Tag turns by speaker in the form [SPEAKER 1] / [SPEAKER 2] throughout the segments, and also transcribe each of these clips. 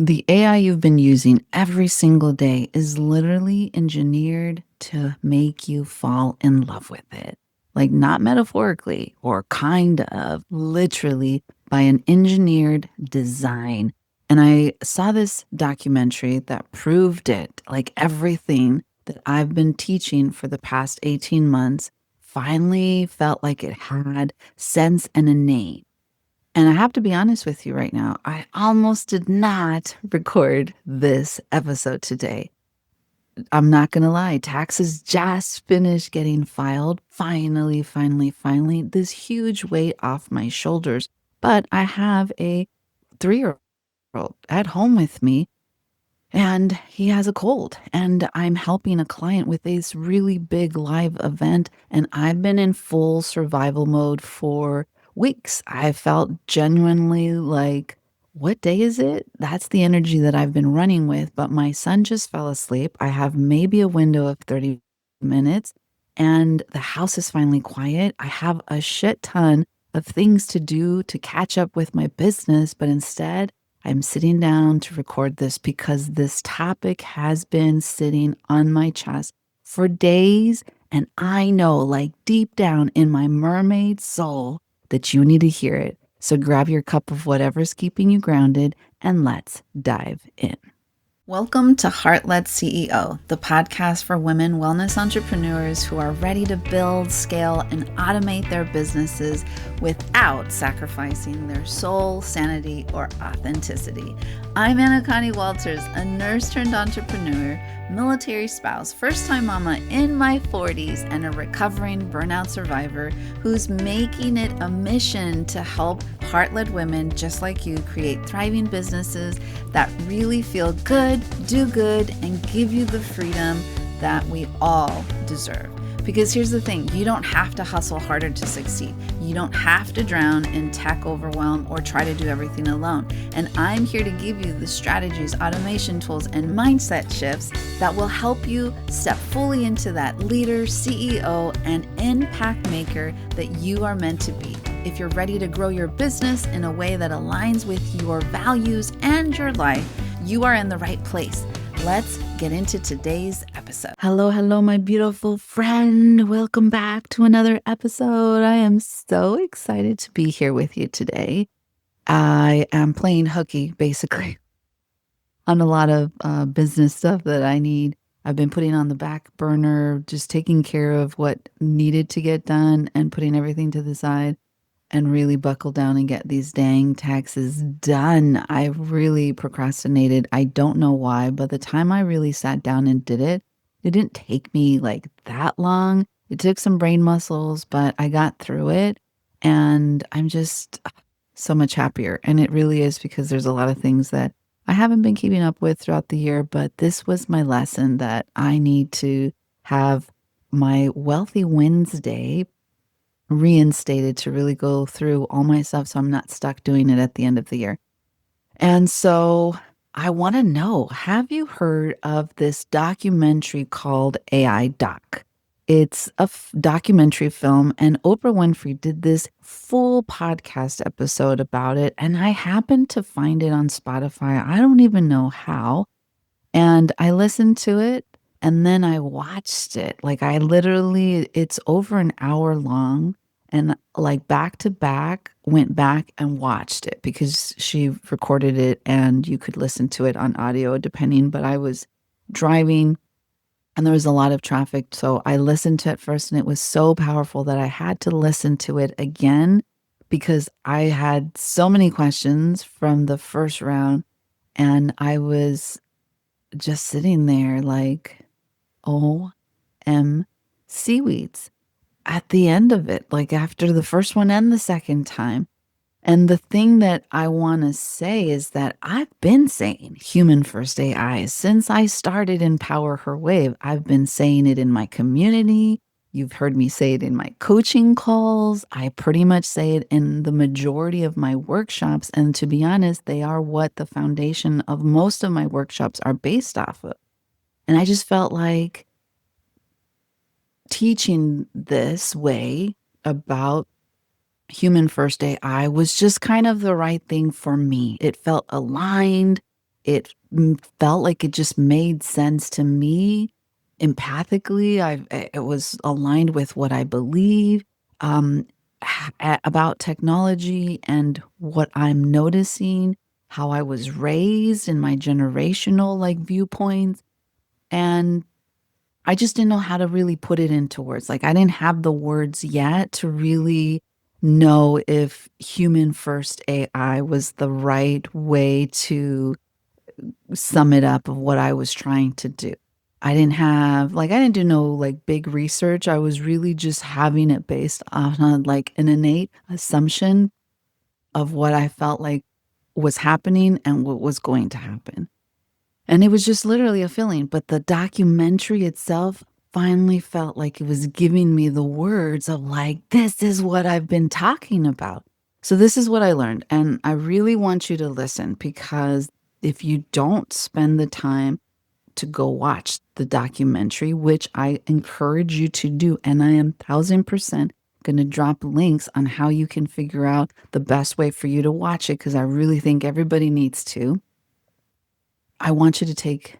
[SPEAKER 1] The AI you've been using every single day is literally engineered to make you fall in love with it. Like, not metaphorically or kind of, literally by an engineered design. And I saw this documentary that proved it. Like, everything that I've been teaching for the past 18 months finally felt like it had sense and a name. And I have to be honest with you right now, I almost did not record this episode today. I'm not going to lie, taxes just finished getting filed. Finally, this huge weight off my shoulders. But I have a 3-year old at home with me, and he has a cold. And I'm helping a client with this really big live event. And I've been in full survival mode for weeks. I felt genuinely like, what day is it? That's the energy that I've been running with. But my son just fell asleep. I have maybe a window of 30 minutes, and the house is finally quiet. I have a shit ton of things to do to catch up with my business. But instead, I'm sitting down to record this because this topic has been sitting on my chest for days. And I know, like deep down in my mermaid soul, that you need to hear it. So grab your cup of whatever's keeping you grounded and let's dive in. Welcome to Heart-Led CEO, the podcast for women wellness entrepreneurs who are ready to build, scale, and automate their businesses without sacrificing their soul, sanity, or authenticity. I'm Anna Connie Walters, a nurse turned entrepreneur, military spouse, first-time mama in my 40s, and a recovering burnout survivor who's making it a mission to help heart-led women just like you create thriving businesses that really feel good, do good, and give you the freedom that we all deserve. Because here's the thing, you don't have to hustle harder to succeed. You don't have to drown in tech overwhelm or try to do everything alone. And I'm here to give you the strategies, automation tools, and mindset shifts that will help you step fully into that leader, CEO, and impact maker that you are meant to be. If you're ready to grow your business in a way that aligns with your values and your life, you are in the right place. Let's get into today's episode. Hello, my beautiful friend. Welcome back to another episode. I am so excited to be here with you today. I am playing hooky, basically, on a lot of business stuff that I need. I've been putting on the back burner, just taking care of what needed to get done and putting everything to the side and really buckle down and get these dang taxes done. I really procrastinated. I don't know why, but the time I really sat down and did it, it didn't take me like that long. It took some brain muscles, but I got through it and I'm just so much happier. And it really is because there's a lot of things that I haven't been keeping up with throughout the year, but this was my lesson that I need to have my Wealthy Wednesday reinstated to really go through all my stuff so I'm not stuck doing it at the end of the year. And so I want to know, have you heard of this documentary called AI Doc? It's a documentary film, and Oprah Winfrey did this full podcast episode about it, and I happened to find it on Spotify. I don't even know how. And I listened to it, and then I watched it. Like, I literally, it's over an hour long. And like back to back, went back and watched it because she recorded it and you could listen to it on audio depending. But I was driving and there was a lot of traffic. So I listened to it first and it was so powerful that I had to listen to it again because I had so many questions from the first round. And I was just sitting there like, OM seaweeds at the end of it, like after the first one and the second time. And the thing that I want to say is that I've been saying human first AI since I started Empower Her Wave. I've been saying it in my community. You've heard me say it in my coaching calls. I pretty much say it in the majority of my workshops. And to be honest, they are what the foundation of most of my workshops are based off of. And I just felt like teaching this way about human first AI was just kind of the right thing for me. It felt aligned. It felt like it just made sense to me empathically. It was aligned with what I believe um, about technology and what I'm noticing, how I was raised in my generational like viewpoints. And I just didn't know how to really put it into words. Like I didn't have the words yet to really know if human first AI was the right way to sum it up of what I was trying to do. I didn't do no like big research. I was really just having it based on like an innate assumption of what I felt like was happening and what was going to happen. And it was just literally a feeling, but the documentary itself finally felt like it was giving me the words of like, this is what I've been talking about. So this is what I learned. And I really want you to listen because if you don't spend the time to go watch the documentary, which I encourage you to do, and I am 1000% going to drop links on how you can figure out the best way for you to watch it because I really think everybody needs to. I want you to take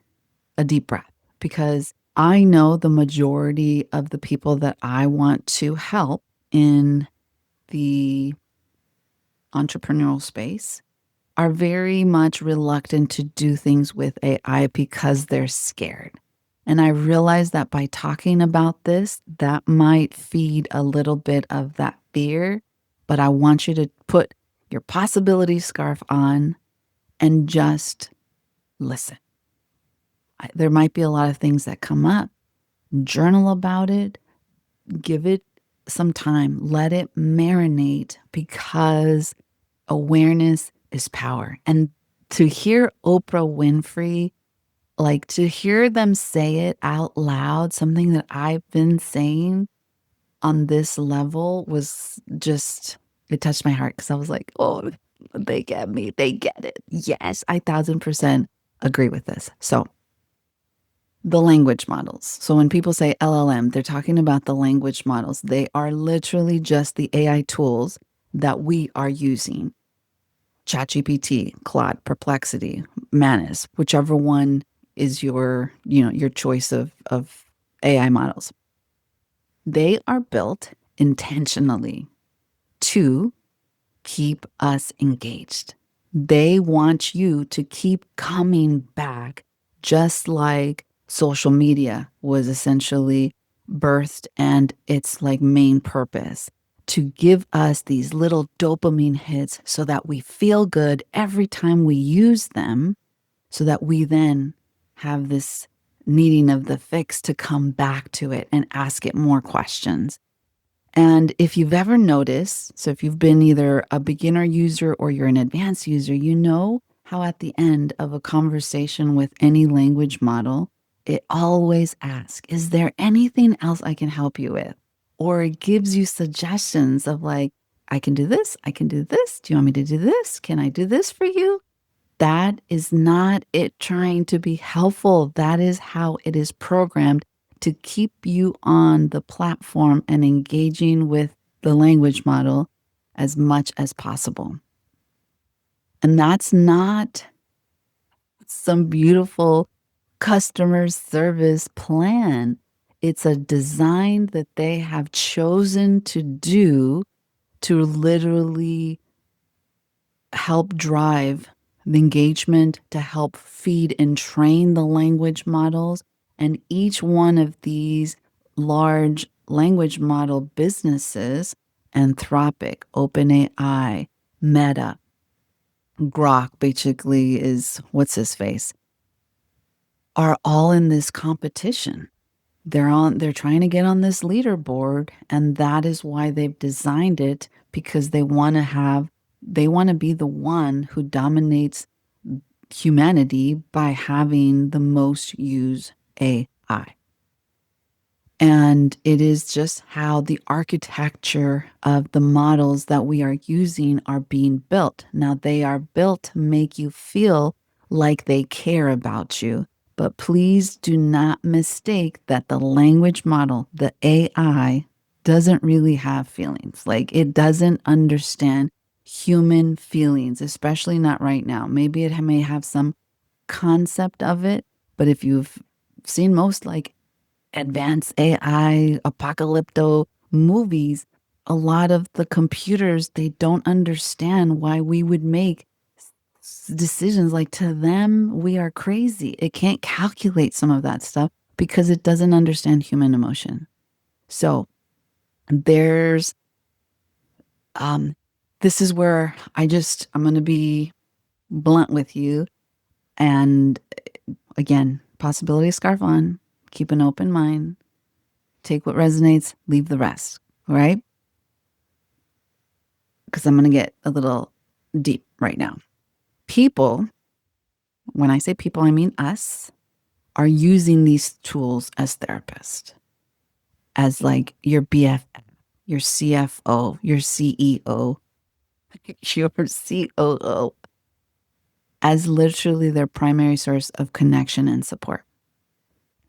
[SPEAKER 1] a deep breath because I know the majority of the people that I want to help in the entrepreneurial space are very much reluctant to do things with AI because they're scared. And I realize that by talking about this, that might feed a little bit of that fear. But I want you to put your possibility scarf on and just listen. There might be a lot of things that come up. Journal about it, give it some time, let it marinate because awareness is power. And to hear Oprah Winfrey, like to hear them say it out loud, something that I've been saying on this level was just, it touched my heart because I was like, oh, they get me. They get it. Yes, I 1000% agree with this. So, the language models. So when people say LLM, they're talking about the language models. They are literally just the AI tools that we are using. ChatGPT, Claude, Perplexity, Manus, whichever one is your choice of AI models. They are built intentionally to keep us engaged. They want you to keep coming back, just like social media was essentially birthed and its like main purpose to give us these little dopamine hits so that we feel good every time we use them, so that we then have this needing of the fix to come back to it and ask it more questions. And if you've ever noticed, so if you've been either a beginner user or you're an advanced user, you know how at the end of a conversation with any language model, it always asks, is there anything else I can help you with? Or it gives you suggestions of like, I can do this, I can do this. Do you want me to do this? Can I do this for you? That is not it trying to be helpful. That is how it is programmed to keep you on the platform and engaging with the language model as much as possible. And that's not some beautiful customer service plan. It's a design that they have chosen to do to literally help drive the engagement, to help feed and train the language models. And each one of these large language model businesses, Anthropic, OpenAI, Meta, Grok basically is what's his face, are all in this competition. They're trying to get on this leaderboard, and that is why they've designed it, because they want to be the one who dominates humanity by having the most used AI. And it is just how the architecture of the models that we are using are being built. Now, they are built to make you feel like they care about you. But please do not mistake that the language model, the AI, doesn't really have feelings. Like it doesn't understand human feelings, especially not right now. Maybe it may have some concept of it. But if you've seen most like advanced AI apocalypto movies, a lot of the computers, they don't understand why we would make decisions. Like, to them, we are crazy. It can't calculate some of that stuff because it doesn't understand human emotion. So there's um this is where I'm going to be blunt with you. And again, possibility scarf on, keep an open mind, take what resonates, leave the rest, right? Because I'm going to get a little deep right now. People, when I say people, I mean us, are using these tools as therapists, as like your BFF, your CFO, your CEO, your COO, as literally their primary source of connection and support.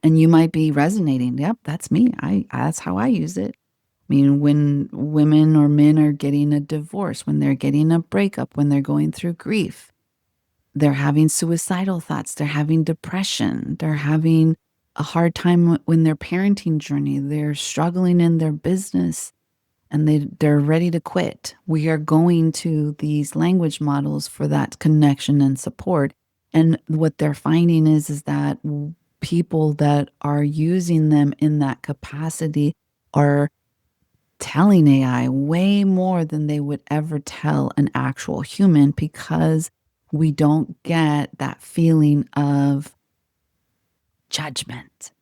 [SPEAKER 1] And you might be resonating. Yep, that's me. That's how I use it. I mean, when women or men are getting a divorce, when they're getting a breakup, when they're going through grief, they're having suicidal thoughts, they're having depression, they're having a hard time when their parenting journey, they're struggling in their business and they're ready to quit. We are going to these language models for that connection and support. And what they're finding is that people that are using them in that capacity are telling AI way more than they would ever tell an actual human, because we don't get that feeling of judgment.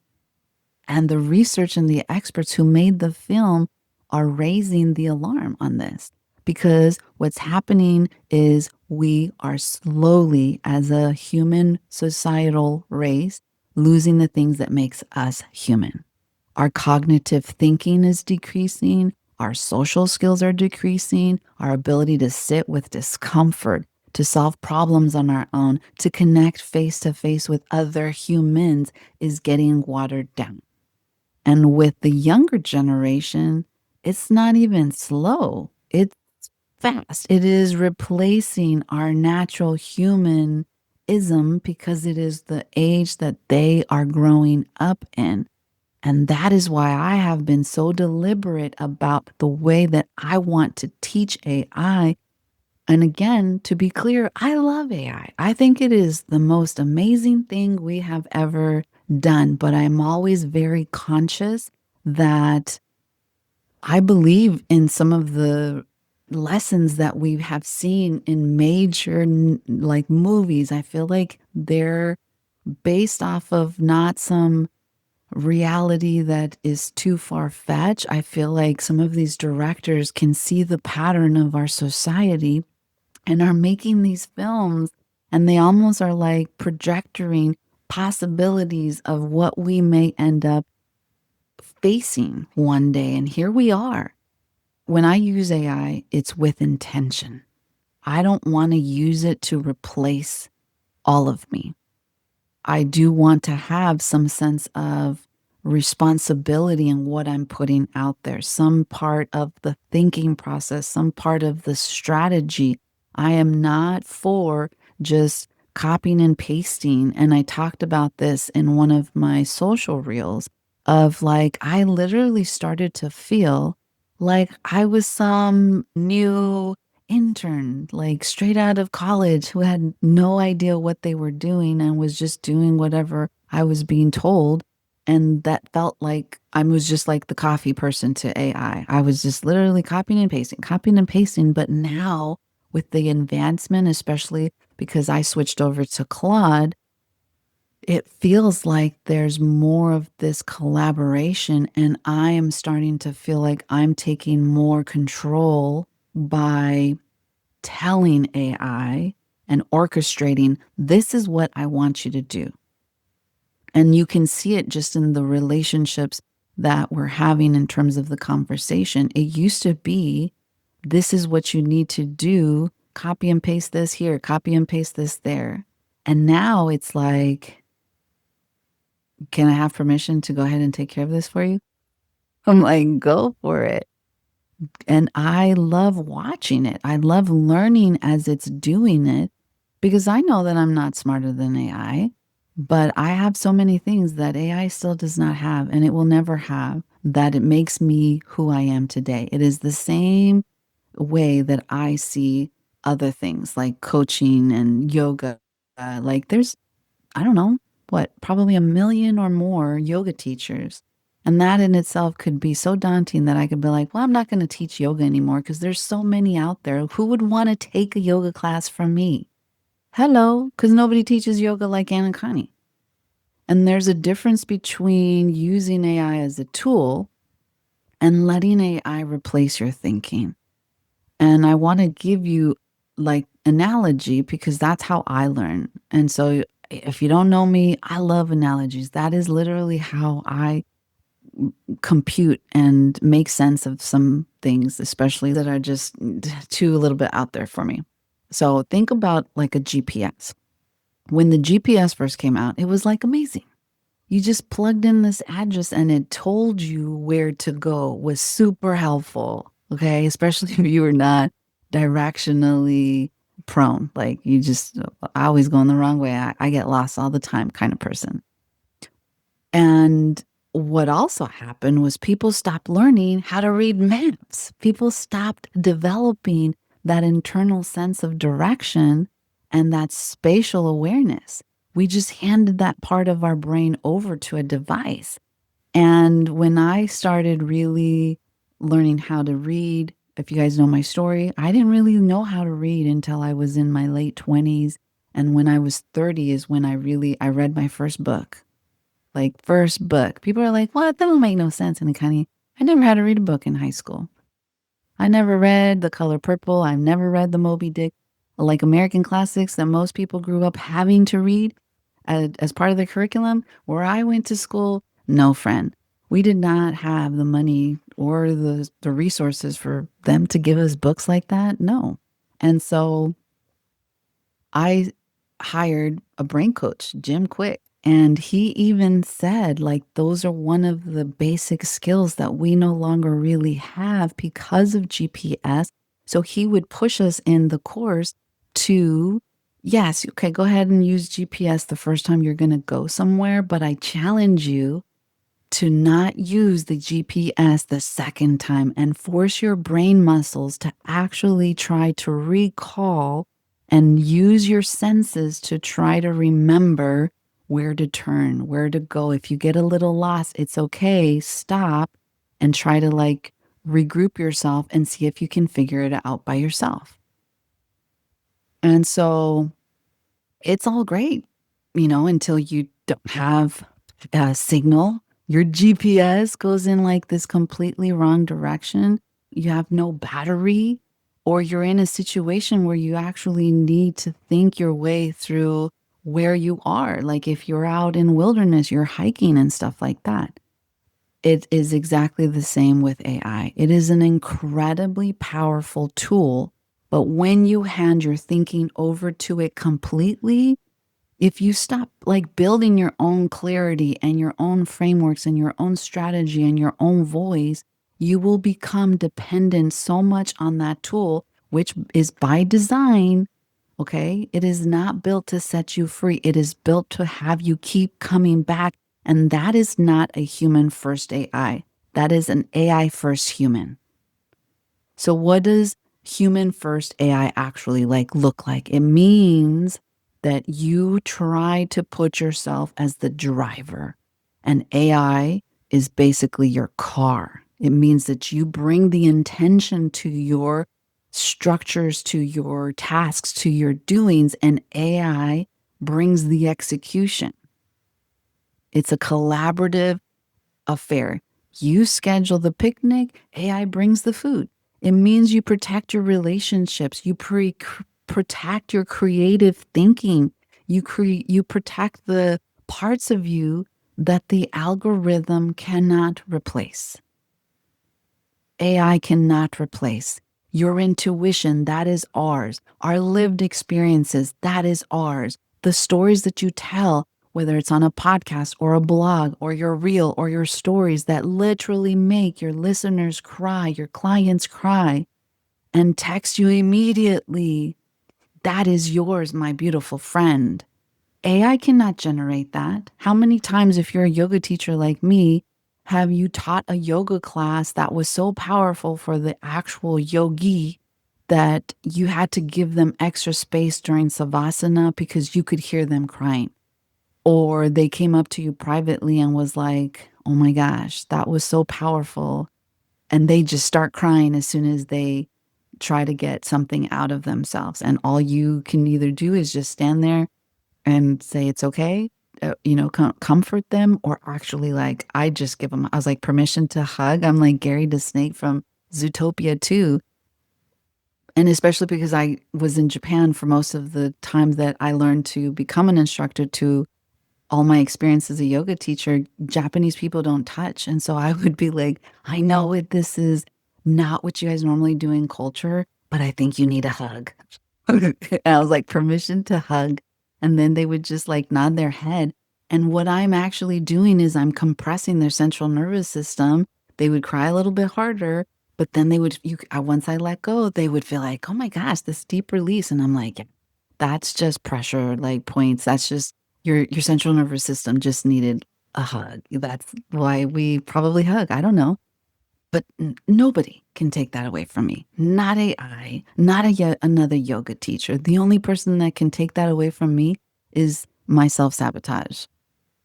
[SPEAKER 1] And the research and the experts who made the film are raising the alarm on this, because what's happening is we are slowly, as a human societal race, losing the things that makes us human. Our cognitive thinking is decreasing. Our social skills are decreasing. Our ability to sit with discomfort, to solve problems on our own, to connect face to face with other humans is getting watered down. And with the younger generation, it's not even slow, it's fast. It is replacing our natural humanism because it is the age that they are growing up in. And that is why I have been so deliberate about the way that I want to teach AI. And again, to be clear, I love AI. I think it is the most amazing thing we have ever done. But I'm always very conscious that I believe in some of the lessons that we have seen in major like movies. I feel like they're based off of not some reality that is too far fetched. I feel like some of these directors can see the pattern of our society and are making these films, and they almost are like projecting possibilities of what we may end up facing one day. And here we are. When I use AI, it's with intention. I don't want to use it to replace all of me. I do want to have some sense of responsibility in what I'm putting out there, some part of the thinking process, some part of the strategy. I am not for just copying and pasting. And I talked about this in one of my social reels of like, I literally started to feel like I was some new intern, like straight out of college, who had no idea what they were doing and was just doing whatever I was being told. And that felt like I was just like the coffee person to AI. I was just literally copying and pasting, copying and pasting. But now, with the advancement, especially because I switched over to Claude, it feels like there's more of this collaboration. And I am starting to feel like I'm taking more control by telling AI and orchestrating, this is what I want you to do. And you can see it just in the relationships that we're having in terms of the conversation. It used to be, this is what you need to do. Copy and paste this here, copy and paste this there. And now it's like, can I have permission to go ahead and take care of this for you? I'm like, go for it. And I love watching it. I love learning as it's doing it. because I know that I'm not smarter than AI, but I have so many things that AI still does not have and it will never have that it makes me who I am today. It is the same way that I see other things like coaching and yoga. Like there's, I don't know, what, probably a million or more yoga teachers. And that in itself could be so daunting that I could be like, well, I'm not going to teach yoga anymore because there's so many out there. Who would want to take a yoga class from me? Hello, because nobody teaches yoga like Anna and Connie. And there's a difference between using AI as a tool and letting AI replace your thinking. And I want to give you like analogy because that's how I learn. And so if you don't know me, I love analogies. That is literally how I compute and make sense of some things, especially that are just too a little bit out there for me. So think about like a GPS. When the GPS first came out, it was like amazing. You just plugged in this address and it told you where to go, was super helpful. Okay. Especially if you were not directionally prone. Like you just, I always going the wrong way. I get lost all the time kind of person. And what also happened was people stopped learning how to read maps. People stopped developing that internal sense of direction and that spatial awareness. We just handed that part of our brain over to a device. And when I started really learning how to read, if you guys know my story, I didn't really know how to read until I was in my late 20s. And when I was 30 is when I read my first book. Like first book. People are like, what? That don't make no sense. And I never had to read a book in high school. I never read The Color Purple. I've never read the Moby Dick, like American classics that most people grew up having to read as part of the curriculum. Where I went to school, no friend. We did not have the money or the resources for them to give us books like that. No. And so I hired a brain coach, Jim Quick, and he even said, like, those are one of the basic skills that we no longer really have because of GPS. So he would push us in the course to, yes, okay, go ahead and use GPS the first time you're going to go somewhere, but I challenge you to not use the GPS the second time and force your brain muscles to actually try to recall and use your senses to try to remember where to turn, where to go. If you get a little lost, it's okay. Stop and try to like regroup yourself and see if you can figure it out by yourself. And so it's all great, until you don't have a signal. Your GPS goes in like this completely wrong direction. You have no battery, or you're in a situation where you actually need to think your way through where you are. Like if you're out in wilderness, you're hiking and stuff like that. It is exactly the same with AI. It is an incredibly powerful tool, but when you hand your thinking over to it completely, if you stop like building your own clarity and your own frameworks and your own strategy and your own voice, you will become dependent so much on that tool, which is by design. Okay. It is not built to set you free. It is built to have you keep coming back. And that is not a human first AI. That is an AI first human. So what does human first AI actually like look like? It means that you try to put yourself as the driver, and AI is basically your car. It means that you bring the intention to your structures, to your tasks, to your doings, and AI brings the execution. It's a collaborative affair. You schedule the picnic, AI brings the food. It means you protect your relationships, you protect your creative thinking, you protect the parts of you that the algorithm cannot replace. AI cannot replace. Your intuition, that is ours. Our lived experiences, that is ours. The stories that you tell, whether it's on a podcast or a blog or your reel or your stories that literally make your listeners cry, your clients cry, and text you immediately. That is yours, my beautiful friend. AI cannot generate that. How many times, if you're a yoga teacher like me, have you taught a yoga class that was so powerful for the actual yogi that you had to give them extra space during savasana because you could hear them crying? Or they came up to you privately and was like, oh my gosh, that was so powerful. And they just start crying as soon as they try to get something out of themselves. And all you can either do is just stand there and say it's okay, comfort them, or actually, like, I just give them, I was like, permission to hug. I'm like Gary the Snake from Zootopia 2. And especially because I was in Japan for most of the time that I learned to become an instructor, to all my experience as a yoga teacher, Japanese people don't touch. And so I would be like, I know this is not what you guys normally do in culture, but I think you need a hug. And I was like, permission to hug. And then they would just like nod their head. And what I'm actually doing is I'm compressing their central nervous system. They would cry a little bit harder, but then they would, once I let go, they would feel like, oh my gosh, this deep release. And I'm like, yeah, that's just pressure, like points. That's just your central nervous system just needed a hug. That's why we probably hug. I don't know. But nobody can take that away from me. Not AI, not another yoga teacher. The only person that can take that away from me is my self-sabotage,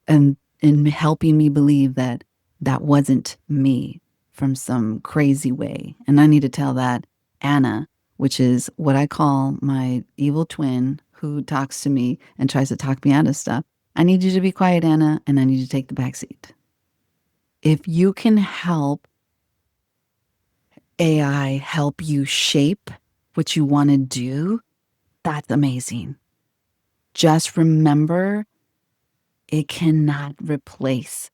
[SPEAKER 1] and in helping me believe that that wasn't me from some crazy way. And I need to tell that Anna, which is what I call my evil twin who talks to me and tries to talk me out of stuff. I need you to be quiet, Anna, and I need you to take the back seat. If you can help AI help you shape what you want to do, that's amazing. Just remember, it cannot replace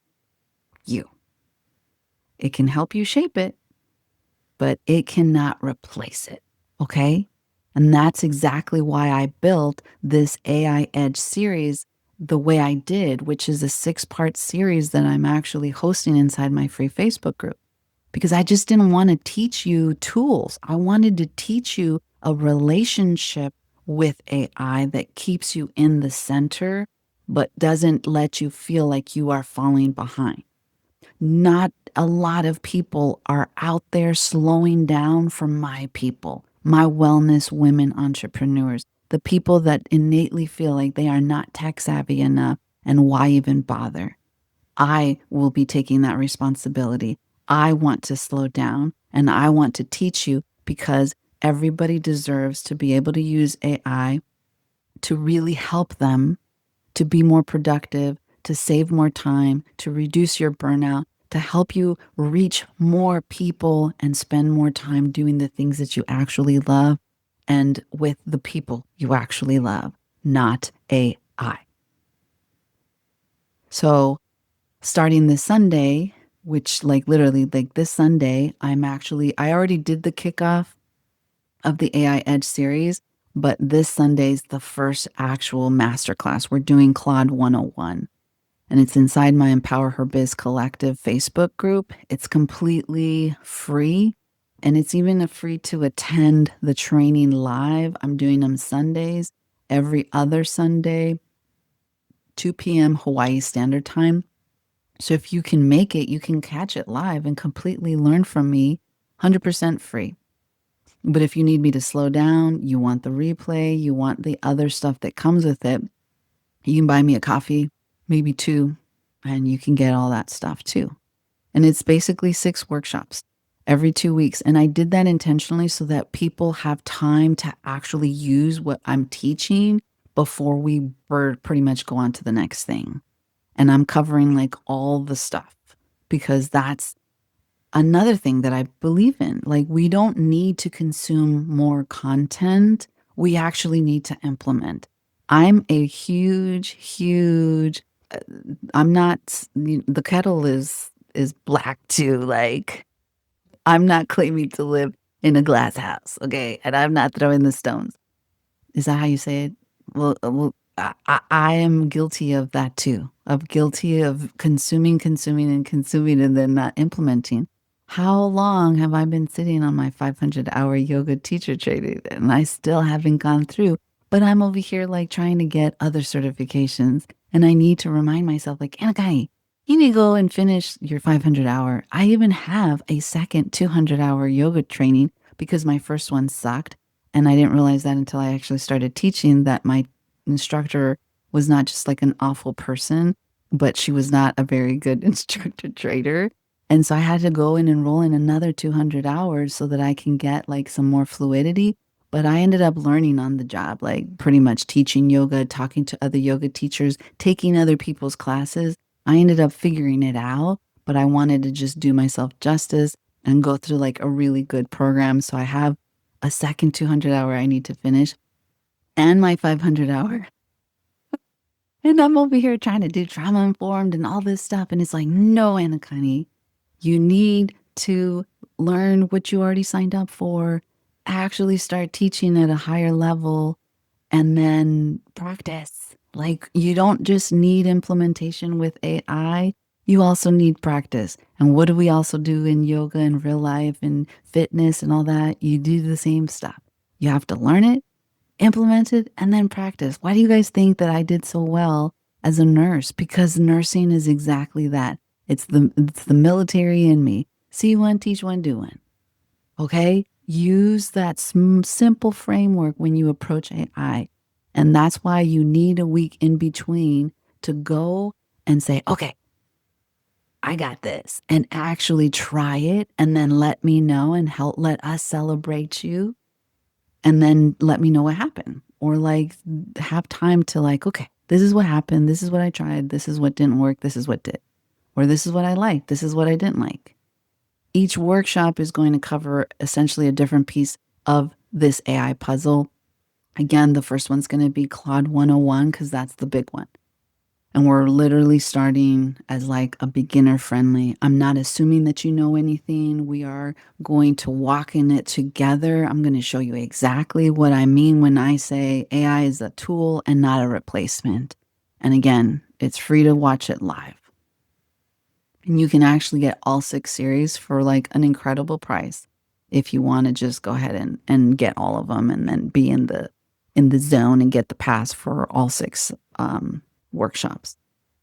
[SPEAKER 1] you. It can help you shape it, but it cannot replace it. Okay? And that's exactly why I built this AI Edge series the way I did, which is a 6-part series that I'm actually hosting inside my free Facebook group. Because I just didn't want to teach you tools. I wanted to teach you a relationship with AI that keeps you in the center, but doesn't let you feel like you are falling behind. Not a lot of people are out there slowing down for my people, my wellness women entrepreneurs, the people that innately feel like they are not tech savvy enough, and why even bother? I will be taking that responsibility. I want to slow down, and I want to teach you, because everybody deserves to be able to use AI to really help them to be more productive, to save more time, to reduce your burnout, to help you reach more people and spend more time doing the things that you actually love and with the people you actually love, not AI. So starting this Sunday, which like literally like this Sunday, I already did the kickoff of the AI Edge series, but this Sunday's the first actual masterclass. We're doing Claude 101, and it's inside my Empower Her Biz Collective Facebook group. It's completely free, and it's even free to attend the training live. I'm doing them Sundays, every other Sunday, 2 p.m. Hawaii Standard Time. So if you can make it, you can catch it live and completely learn from me, 100% free. But if you need me to slow down, you want the replay, you want the other stuff that comes with it, you can buy me a coffee, maybe 2, and you can get all that stuff too. And it's basically 6 workshops every 2 weeks. And I did that intentionally so that people have time to actually use what I'm teaching before we pretty much go on to the next thing. And I'm covering like all the stuff, because that's another thing that I believe in. Like, we don't need to consume more content. We actually need to implement. I'm a huge, I'm not, the kettle is black too. Like, I'm not claiming to live in a glass house. Okay. And I'm not throwing the stones. Is that how you say it? Well, I am guilty of that too. I'm guilty of consuming, and then not implementing. How long have I been sitting on my 500-hour yoga teacher training, and I still haven't gone through But I'm over here like trying to get other certifications. And I need to remind myself, like, Anakai, you need to go and finish your 500-hour. I even have a second 200-hour yoga training because my first one sucked. And I didn't realize that until I actually started teaching, that my instructor was not just like an awful person, but she was not a very good instructor trader. And so I had to go and enroll in another 200 hours so that I can get like some more fluidity. But I ended up learning on the job, like pretty much teaching yoga, talking to other yoga teachers, taking other people's classes. I ended up figuring it out, but I wanted to just do myself justice and go through like a really good program. So I have a second 200-hour I need to finish and my 500-hour. And I'm over here trying to do trauma informed and all this stuff. And it's like, no, Anna, you need to learn what you already signed up for, actually start teaching at a higher level, and then practice. Like, you don't just need implementation with AI, you also need practice. And what do we also do in yoga and real life and fitness and all that? You do the same stuff. You have to learn it, implement it, and then practice. Why do you guys think that I did so well as a nurse? Because nursing is exactly that. It's the military in me. See one, teach one, do one. Okay? Use that simple framework when you approach AI. And that's why you need a week in between to go and say, okay, I got this, and actually try it, and then let me know and let us celebrate you, and then let me know what happened. Or like have time to like, okay, this is what happened. This is what I tried. This is what didn't work. This is what did. Or this is what I liked. This is what I didn't like. Each workshop is going to cover essentially a different piece of this AI puzzle. Again, the first one's going to be Claude 101 because that's the big one. And we're literally starting as like a beginner friendly. I'm not assuming that you know anything. We are going to walk in it together. I'm going to show you exactly what I mean when I say AI is a tool and not a replacement. And again, it's free to watch it live. And you can actually get all 6 series for like an incredible price if you want to just go ahead and get all of them and then be in the zone and get the pass for all 6 workshops.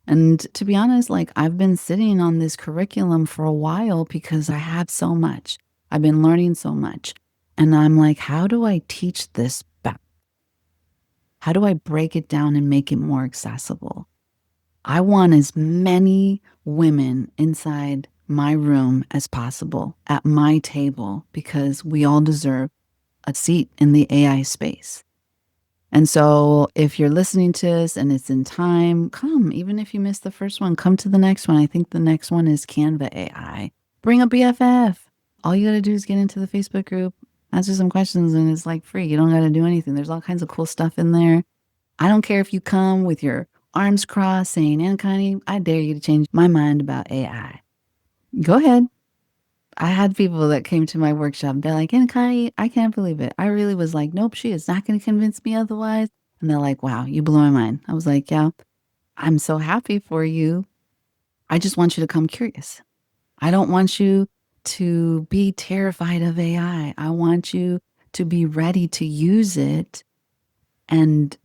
[SPEAKER 1] And to be honest, like I've been sitting on this curriculum for a while because I have so much. I've been learning so much. And I'm like, how do I teach this better? How do I break it down and make it more accessible? I want as many women inside my room as possible at my table because we all deserve a seat in the AI space. And so if you're listening to this and it's in time, come. Even if you missed the first one, come to the next one. I think the next one is Canva AI. Bring a BFF. All you got to do is get into the Facebook group, answer some questions, and it's like free. You don't got to do anything. There's all kinds of cool stuff in there. I don't care if you come with your arms crossed saying, Aunt Connie, I dare you to change my mind about AI. Go ahead. I had people that came to my workshop. They're like, Aunt Connie, I can't believe it. I really was like, nope, she is not going to convince me otherwise. And they're like, wow, you blew my mind. I was like, yeah, I'm so happy for you. I just want you to come curious. I don't want you to be terrified of AI. I want you to be ready to use it. And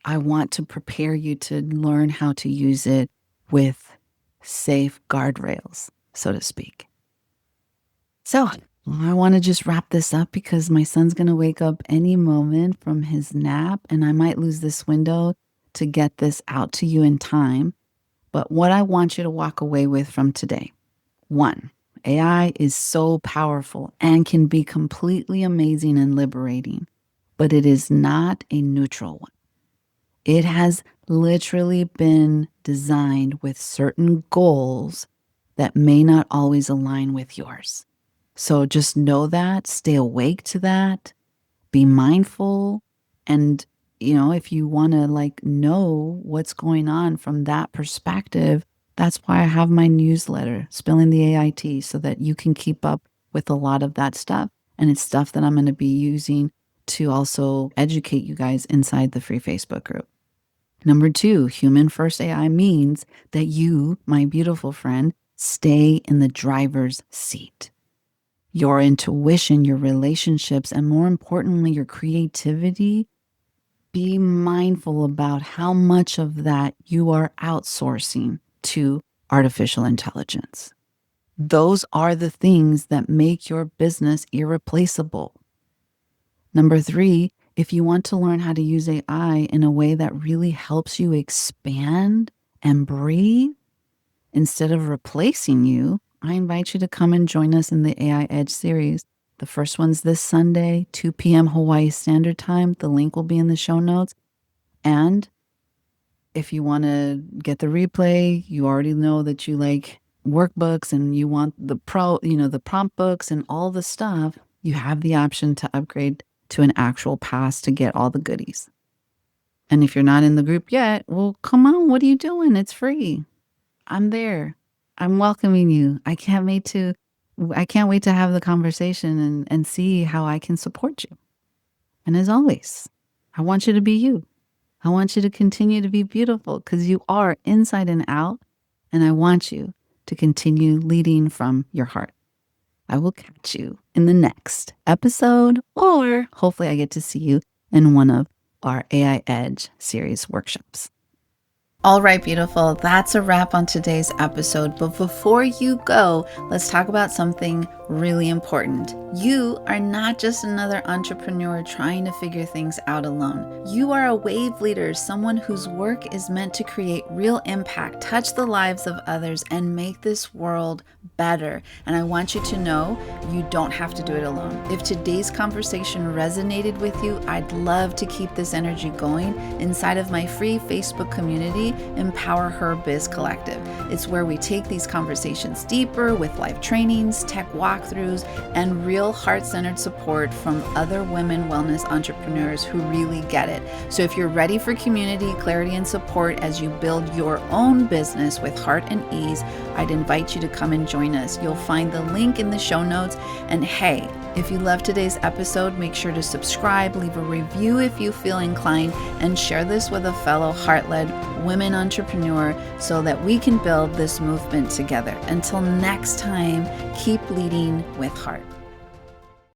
[SPEAKER 1] I want to prepare you to learn how to use it with safe guardrails, so to speak. So I want to just wrap this up because my son's going to wake up any moment from his nap and I might lose this window to get this out to you in time. But what I want you to walk away with from today, 1, AI is so powerful and can be completely amazing and liberating, but it is not a neutral one. It has literally been designed with certain goals that may not always align with yours. So just know that, stay awake to that, be mindful. And, if you want to like know what's going on from that perspective, that's why I have my newsletter, Spilling the AIT, so that you can keep up with a lot of that stuff. And it's stuff that I'm going to be using to also educate you guys inside the free Facebook group. Number 2, human first AI means that you, my beautiful friend, stay in the driver's seat. Your intuition, your relationships, and more importantly, your creativity be mindful about how much of that you are outsourcing to artificial intelligence. Those are the things that make your business irreplaceable. Number 3, if you want to learn how to use AI in a way that really helps you expand and breathe instead of replacing you, I invite you to come and join us in the AI Edge series. The first one's this Sunday, 2 p.m. Hawaii Standard Time. The link will be in the show notes. And if you want to get the replay, you already know that you like workbooks and you want the the prompt books and all the stuff, you have the option to upgrade to an actual pass to get all the goodies. And if you're not in the group yet, well, come on, what are you doing? It's free. I'm there. I'm welcoming you. I can't wait to have the conversation and see how I can support you. And as always, I want you to be you. I want you to continue to be beautiful because you are inside and out. And I want you to continue leading from your heart. I will catch you in the next episode, or hopefully I get to see you in one of our AI Edge series workshops. All right, beautiful. That's a wrap on today's episode. But before you go, let's talk about something really important. You are not just another entrepreneur trying to figure things out alone. You are a wave leader, someone whose work is meant to create real impact, touch the lives of others, and make this world better. And I want you to know you don't have to do it alone. If today's conversation resonated with you, I'd love to keep this energy going inside of my free Facebook community, Empower Her Biz Collective. It's where we take these conversations deeper with live trainings, tech walkthroughs, and real heart-centered support from other women wellness entrepreneurs who really get it. So if you're ready for community, clarity, and support as you build your own business with heart and ease, I'd invite you to come and join us. You'll find the link in the show notes. And hey, if you loved today's episode, make sure to subscribe, leave a review if you feel inclined, and share this with a fellow heart-led women entrepreneur so that we can build this movement together. Until next time, keep leading with heart.